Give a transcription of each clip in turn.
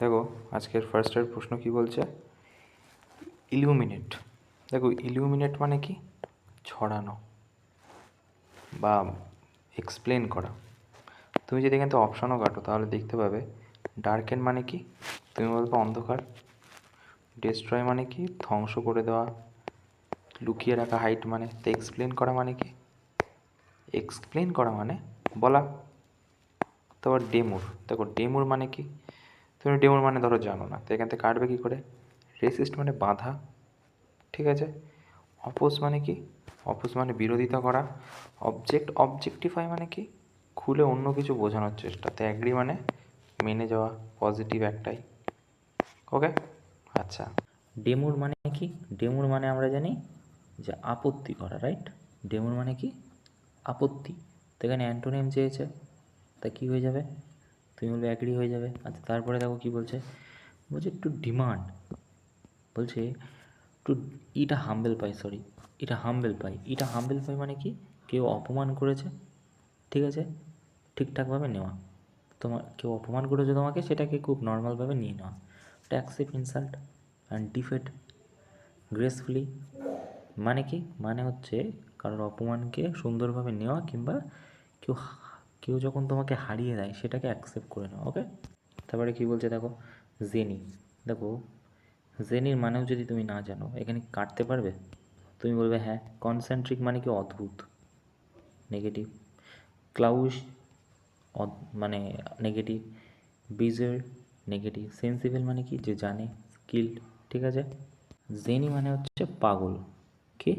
দেখো আজকের ফার্স্টের প্রশ্ন কি বলছে, ইলুমিনেট। দেখো ইলুমিনেট মানে কি, ছড়ানো বা এক্সপ্লেন করা। তুমি যদি এখান থেকে অপশানও কাটো তাহলে দেখতে পাবে ডার্কেন মানে কি, তুমি বলবে অন্ধকার। ডেস্ট্রয় মানে কি, ধ্বংস করে দেওয়া, লুকিয়ে রাখা। হাইট মানে, তো এক্সপ্লেন করা মানে কি, এক্সপ্লেন করা মানে বলা। তারপর ডেমুর, দেখো ডেমুর মানে কি, তুমি ডেমুর মানে ধরো জানো না, তো এখান থেকে কাটবে কী করে। রেসিস্ট মানে বাধা, ঠিক আছে। অপোজ মানে কি, অপোজ মানে বিরোধিতা করা। অবজেক্টিফাই মানে কি, খুলে অন্য কিছু বোঝানোর চেষ্টা। তো অ্যাগ্রি মানে মেনে যাওয়া, পজিটিভ একটাই। ওকে, আচ্ছা। ডেমুর মানে কি, ডেমুর মানে আমরা জানি যে আপত্তি করা, রাইট। ডেমুর মানে কি, আপত্তি। তো এখানে অ্যান্টোনিম চেয়েছে, তা কী হয়ে যাবে, তুমি বলবে অ্যাগ্রি হয়ে যাবে। আচ্ছা তারপরে দেখো কি বলছে, বলছে টু ডিমান্ড, বলছে টু ইটা হাম্বেল পাই, সরি এটা হাম্বেল পাই। এটা হাম্বেল পাই মানে কি, কেউ অপমান করেছে, ঠিক আছে, ঠিকঠাকভাবে নেওয়া। তোমার কেউ অপমান করেছে তোমাকে, সেটাকে খুব নর্মালভাবে নিয়ে নেওয়া। এটা accept insult and defeat gracefully. মানে কি, মানে হচ্ছে কারোর অপমানকে সুন্দরভাবে নেওয়া, কিংবা কেউ কেউ যখন তোমাকে হারিয়ে দেয় সেটাকে অ্যাকসেপ্ট করে নেওয়া। ওকে, তারপরে কী বলছে দেখো, জেনি। দেখো জেনির মানেও যদি তুমি না জানো, এখানে কাটতে পারবে, তুমি বলবে হ্যাঁ। কনসেন্ট্রিক মানে কি, অদ্ভুত, নেগেটিভ। ক্লাউস মানে নেগেটিভ। Bizarre negative. সেন্সিবল মানে কি, যে জানে, স্কিল্ড, ঠিক আছে। জেনি মানে হচ্ছে পাগল, কি,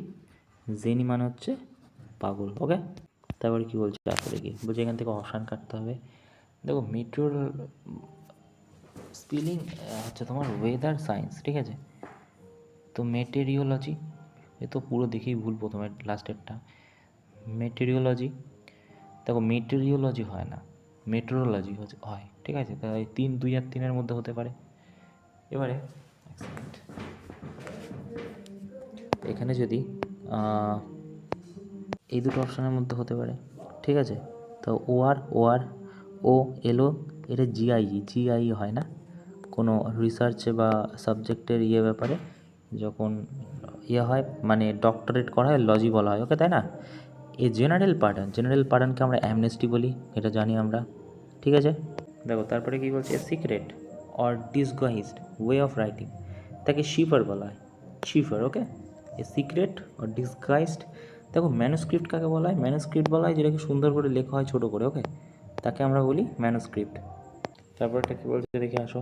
জেনি মানে হচ্ছে পাগল। ওকে, তারপরে কি বলছে আসলে কি বলছে, এখান থেকে অপশান কাটতে হবে। দেখো মেট্রোর স্পেলিং হচ্ছে তোমার ওয়েদার সায়েন্স, ঠিক আছে। তো মেটেরিওলজি, এ তো পুরো দেখেই ভুল প্রথমে লাস্টেরটা। মেটেরিওলজি, দেখো মেটেরিওলজি হয় না, মেট্রোলজি হয়, ঠিক আছে। তাই 3, 2 আর 3-এর মধ্যে হতে পারে। এবারে এক সেকেন্ড, এখানে যদি এই দুটো অপশানের মধ্যে হতে পারে, ঠিক আছে। তো ও এলও, এটা জিআই হয় না কোনো রিসার্চে বা সাবজেক্টের ব্যাপারে যখন হয়, মানে ডক্টরেট করা হয়, লজি বলা হয়, ওকে, তাই না। এই জেনারেল পার্ডনকে আমরা অ্যামনেস্টি বলি, এটা জানি আমরা, ঠিক আছে। দেখো তারপরে কি বলছে, secret or disguised way of writing, তাকে শিফার বলা হয়, cipher. Okay, a secret or disguised. দেখো ম্যানুস্ক্রিপ্ট কাকে বলা হয়, ম্যানুস্ক্রিপ্ট বলা হয় যেটাকে সুন্দর করে লেখা হয় ছোটো করে, ওকে, তাকে আমরা বলি ম্যানুস্ক্রিপ্ট। তারপরটা কী বলছে দেখে আসো,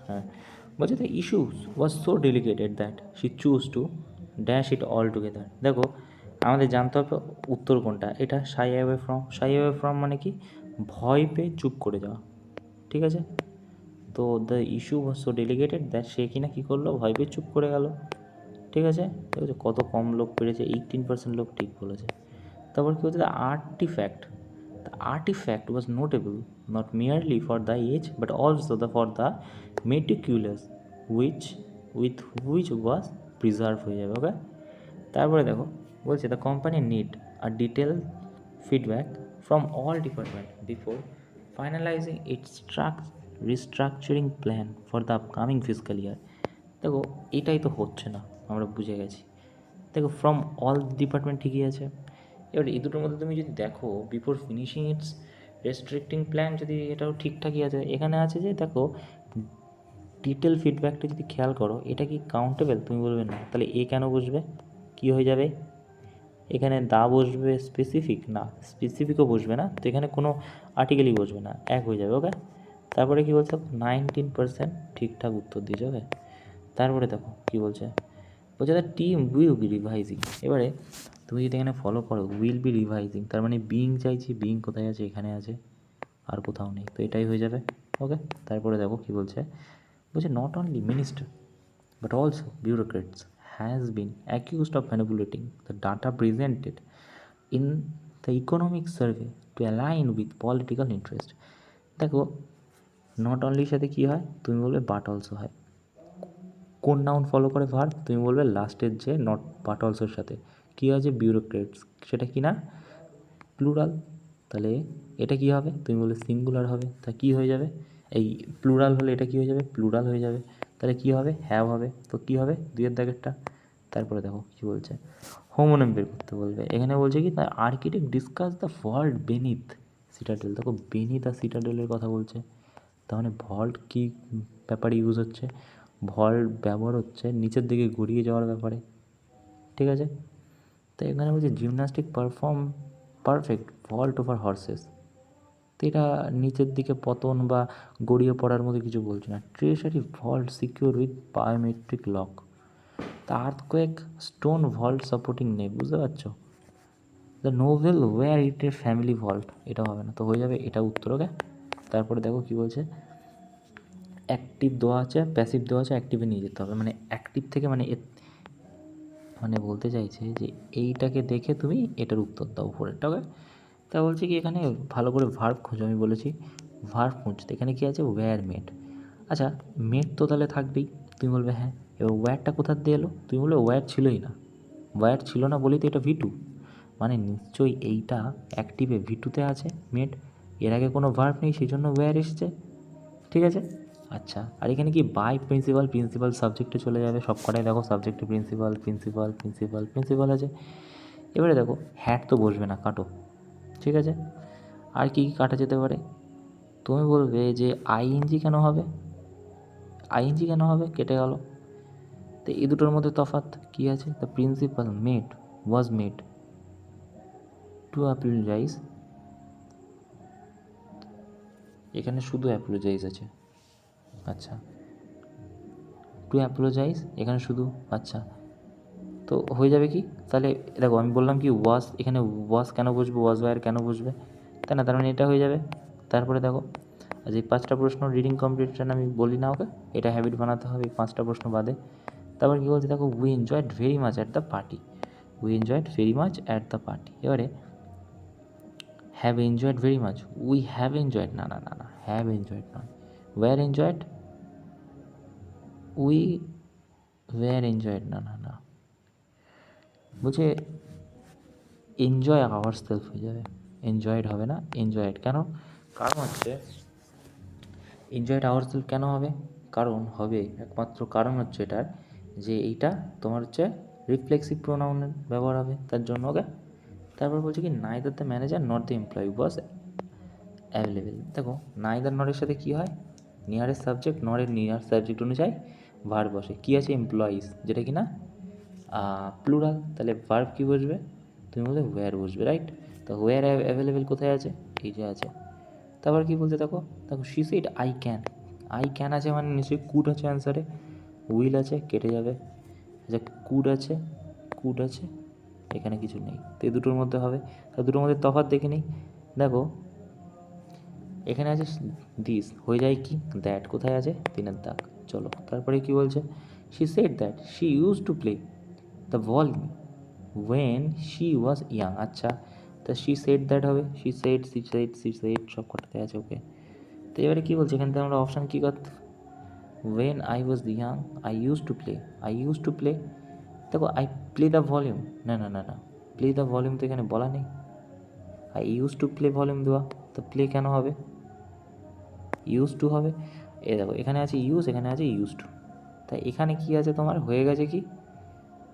হ্যাঁ বলছে the issues was so delicated that she chose to dash it all together. দেখো আমাদের জানতে হবে উত্তর কোনটা, এটা shy away from. Shy away from মানে কি, ভয় পেয়ে চুপ করে যাওয়া, ঠিক আছে। তো the issue was so delicated that সে কিনা কী করলো, ভয় পেয়ে চুপ করে গেল, ঠিক আছে। ঠিক আছে, কত কম লোক পেরেছে, 18% লোক ঠিক বলেছে। তারপর কী হচ্ছে, the artifact, the artifact was notable not merely for the age but also for the meticulous with which was preserved হয়ে যাবে। ওকে, তারপরে দেখো বলছে the company need a detail feedback from all department before finalising it's restructuring plan for the upcoming physical ইয়ার। দেখো এটাই তো হচ্ছে না, আমরা বুঝে গেছি। দেখো ফ্রম অল ডিপার্টমেন্ট ঠিকই আছে। এবার এই দুটোর মধ্যে তুমি যদি দেখো, বিফোর ফিনিশিং ইটস রেস্ট্রিক্টিং প্ল্যান, যদি এটাও ঠিকঠাকই আছে। এখানে আছে যে দেখো ডিটেল ফিডব্যাকটা যদি খেয়াল করো, এটা কি কাউন্টেবল, তুমি বলবে না, তাহলে এ কেন বসবে, কি হয়ে যাবে, এখানে দা বসবে, স্পেসিফিক না, স্পেসিফিকও বসবে না, তো এখানে কোনো আর্টিকেলই বসবে না, এক হয়ে যাবে। ওকে, তারপরে কী বলছে, 19% ঠিকঠাক উত্তর দিয়ে যাবে। তারপরে দেখো কী বলছে, বলছে the team will be revising. এবারে তুমি যদি এখানে ফলো করো উইল বি রিভাইজিং, তার মানে বিইং চাইছি, বিইং কোথায় আছে, এখানে আছে, আর কোথাও নেই, তো এটাই হয়ে যাবে। ওকে, তারপরে দেখো কী বলছে, বলছে not only minister but also bureaucrats has been accused of manipulating the data presented in the economic survey to align with political interest। দেখো নট অনলির সাথে কী হয়, তুমি বলবে বাট অলসো হয়। কোন নাউন ফলো করে ভার্ব, তুমি বলবে লাস্টের যে নট বাট অলসোর সাথে কী আছে, বিউরোক্রেটস, সেটা কি না, প্লুরাল, তাহলে এটা কি হবে, তুমি বললে সিঙ্গুলার হবে, তা কি হয়ে যাবে, এই প্লুরাল হলে এটা কি হয়ে যাবে, প্লুরাল হয়ে যাবে। তাহলে কি হবে, হ্যাভ হবে। তো কি হবে 2-এর দাগেরটা। তারপরে দেখো কি বলছে, হোমোনিম বের করতে বলবে। এখানে বলছে কি, the architect discuss the vault beneath citadel. দেখো বেনিথ আর সিটাডেলের কথা বলছে, তার মানে ভল্ট কি ব্যাপারে ইউজ হচ্ছে, ভল্ট ব্যবহার হচ্ছে নিচের দিকে গড়িয়ে যাওয়ার ব্যাপারে, ঠিক আছে। তো এখানে বলছে gymnastic perform perfect vault over horse's. তো এটা নিচের দিকে পতন বা গড়িয়ে পড়ার মতো কিছু বলছে না। Treasury vault secure with biometric lock. The earthquake stone vault supporting neck, বুঝতে পারছো। The novel were it a family vault, এটা হবে না, তো হয়ে যাবে এটা উত্তর। ওকে, তারপরে দেখো কি বলছে, অ্যাক্টিভ দেওয়া আছে, প্যাসিভ দেওয়া আছে, অ্যাক্টিভে নিয়ে যেতে হবে। মানে অ্যাক্টিভ থেকে মানে মানে বলতে চাইছে যে এইটাকে দেখে তুমি এটার উত্তর দাও উপরেরটা। ওকে, তা বলছে কি এখানে ভালো করে ভার্ব খোঁজো, আমি বলেছি ভার্ব খুঁজতে। এখানে কি আছে, ওয়্যার মেড। আচ্ছা, মেড তো তাহলে থাকবেই, তুমি বলবে হ্যাঁ। এবার ওয়্যারটা কোথার দিয়ে এলো, তুমি বলবে ওয়্যার ছিলই না, ওয়্যার ছিল না বলেই তো এটা V2, মানে নিশ্চয়ই এইটা অ্যাক্টিভে V2-তে আছে মেড, এর আগে কোনো ভার্ব নেই, সেই জন্য ওয়্যার এসেছে, ঠিক আছে। আচ্ছা, আর এখানে কি বাই প্রিন্সিপাল, প্রিন্সিপাল সাবজেক্টে চলে যাবে সব কটাই, দেখো সাবজেক্টে প্রিন্সিপাল প্রিন্সিপাল প্রিন্সিপাল প্রিন্সিপাল আছে। এবারে দেখো হ্যাট তো বসবে না, কাটো, ঠিক আছে। আর কি কি কাটা যেতে পারে, তুমি বলবে যে আইএনজি কেন হবে, আইএনজি কেন হবে, কেটে গেল। তো এই দুটোর মধ্যে তফাৎ কী আছে, the principal made was made to apologise, এখানে শুধু অ্যাপোলোজাইজ আছে, আচ্ছা টু অ্যাপোলোজাইজ এখানে শুধু, আচ্ছা তো হয়ে যাবে কি, তাহলে দেখো আমি বললাম কি ওয়াজ, এখানে ওয়াজ কেন বসবে, ওয়াজ ওয়্যার কেন বসবে, তাই না, তার মানে এটা হয়ে যাবে। তারপরে দেখো আজ এই 5টা প্রশ্ন রিডিং কম্পিটিশন আমি বলি না, ওকে এটা হ্যাবিট বানাতে হবে এই 5টা প্রশ্ন বাদে। তারপর কী বলছে দেখো, we enjoyed very much at the party, we enjoyed very much at the party. এবারে have enjoyed very much, we have enjoyed, না না না না, হ্যাভ এনজয়েড নয়, were enjoyed, we were enjoyed, না না না, বলছে এনজয় আওয়ার সেলফ হয়ে যাবে, এনজয়েড হবে না, এনজয়েড কেন, কারণ হচ্ছে এনজয়েড আওয়ার সেলফ কেন হবে, কারণ হবে একমাত্র কারণ হচ্ছে এটার যে এইটা তোমার হচ্ছে রিফ্লেক্সিভ প্রোনাউনের ব্যবহার হবে তার জন্য। ওকে, তারপর বলছে কি neither the manager not the employee was available. দেখো নাইদার নটের সাথে কী হয়, নিয়ারেস্ট সাবজেক্ট নটের নিয়ার সাবজেক্ট অনুযায়ী ভার্ব বসে, কী আছে এমপ্লয়িজ, যেটা কি না প্লুরাল, তাহলে ভার্ব কী বসবে, তুমি বলবে ওয়্যার বসবে, রাইট। তো ওয়্যার অ্যাভেলেবেল কোথায় আছে, এই যে আছে। তারপর কী বলতে দেখো, দেখো she said I can, I can আছে মানে নিশ্চয়ই কুড আছে অ্যান্সারে, উইল আছে কেটে যাবে, আচ্ছা কুড আছে, কুড আছে, এখানে কিছু নেই, তো এই দুটোর মধ্যে হবে। তা দুটোর মধ্যে তফাৎ দেখে নিই, দেখো এখানে আছে দিস, হয়ে যায় কি দ্যাট, কোথায় আছে 3-এর দাগ, চলো তারপরে কি বলছে, she said that she use to play the volume when she was young. আচ্ছা, তা শি সেড দ্যাট হবে, she said she said she said সব কটাতে আছে, ওকে। তো এবারে কী বলছে এখান থেকে আমরা অপশান কী করতে, when I was young I use to play, I use to play, দেখো আই প্লে দ্য ভলিউম, না না না না, প্লে দ্য ভলিউম তো এখানে বলা নেই, I use to play volume দেওয়া, তো প্লে কেন হবে, ইউজ টু হবে। এ দেখো এখানে আছে ইউজ, এখানে আছে ইউজ টু, তাই এখানে কি আছে তোমার হয়ে গেছে কি,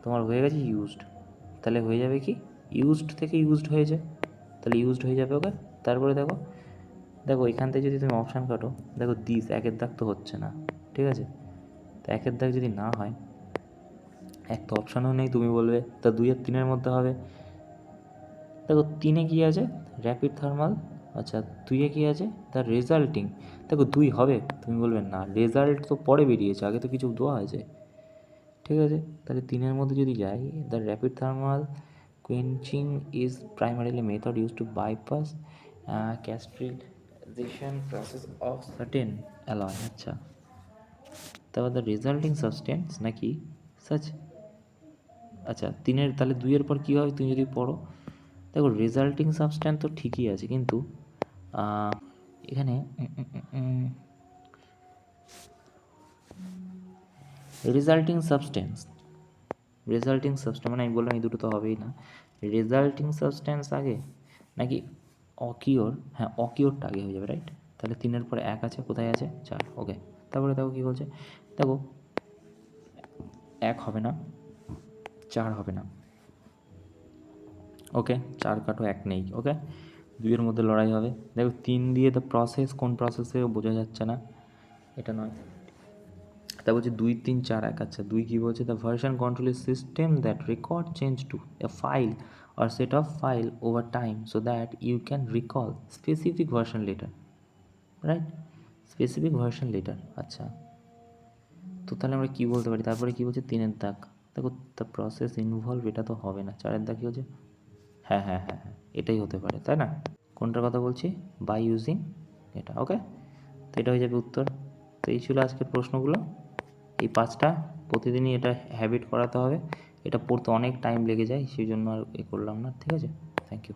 তোমার হয়ে গেছে ইউজড, তাহলে হয়ে যাবে কি ইউজড থেকে ইউজড হয়েছে, তাহলে ইউজড হয়ে যাবে। ওকে, তারপরে দেখো, দেখো এখান থেকে যদি তুমি অপশান কাটো, দেখো দিস 1-এর দাগ তো হচ্ছে না, ঠিক আছে। তো 1-এর দাগ যদি না হয়, এক তো অপশানও নেই, তুমি বলবে তা 2 আর 3-এর মধ্যে হবে। দেখো 3-এ কী আছে, র্যাপিড থার্মাল, আচ্ছা 2-এ কী আছে, তার রেজাল্টিং, দেখো 2 হবে, তুমি বলবে না রেজাল্ট তো পরে বেরিয়েছে, আগে তো কিছু দেওয়া আছে, ঠিক আছে। তাহলে 3-এর মধ্যে যদি যাই, the rapid thermal quenching is primarily method used to bypass castration process of certain alloy, আচ্ছা তারপর দ্য রেজাল্টিং সাবস্টেন্স নাকি সাচ, আচ্ছা 3-এর তাহলে 2-এর পর কী হবে তুমি যদি পড়ো, দেখো রেজাল্টিং সাবস্ট্যান্স তো ঠিকই আছে, কিন্তু এখানে রেজাল্টিং সাবস্টেন্স, রেজাল্টিং সাবস্টেন্স মানে আমি বললাম এই দুটো তো হবেই না, রেজাল্টিং সাবস্টেন্স আগে নাকি অকিওর, হ্যাঁ অকিওরটা আগে হয়ে যাবে, রাইট? তাহলে 3-এর পরে 1 আছে, কোথায় আছে? 4, ওকে। তারপরে দেখো কী বলছে, দেখো 1 হবে না, 4 হবে না, ওকে। 4 কাটো, 1 নেই, ওকে। 2-এর মধ্যে লড়াই হবে। দেখো 3 দিয়ে দ্য প্রসেস, কোন প্রসেসে বোঝা যাচ্ছে না, এটা নয়। তা বলছে 2, 3, 4, 1, আচ্ছা 2 কী বলছে, the version control is system that record change to A file or set of file over time so that you can recall specific version later, right? Specific version later, আচ্ছা। তো তাহলে আমরা কী বলতে পারি, তারপরে কী বলছে 3-এর দাগ, দেখো দ্য প্রসেস ইনভলভ, এটা তো হবে না। 4-এর দাগ কী হচ্ছে, হ্যাঁ হ্যাঁ হ্যাঁ হ্যাঁ, এটাই হতে পারে, তাই না? কোনটার কথা বলছি, বাই ইউজিং এটা, ওকে। তো এটা হয়ে যাবে উত্তর। তো এই ছিল আজকের প্রশ্নগুলো, এই 5টা। প্রতিদিনই এটা হ্যাবিট করাতে হবে, এটা পড়তে অনেক টাইম লেগে যায়, সেই জন্য আর করলাম না, ঠিক আছে। Thank you.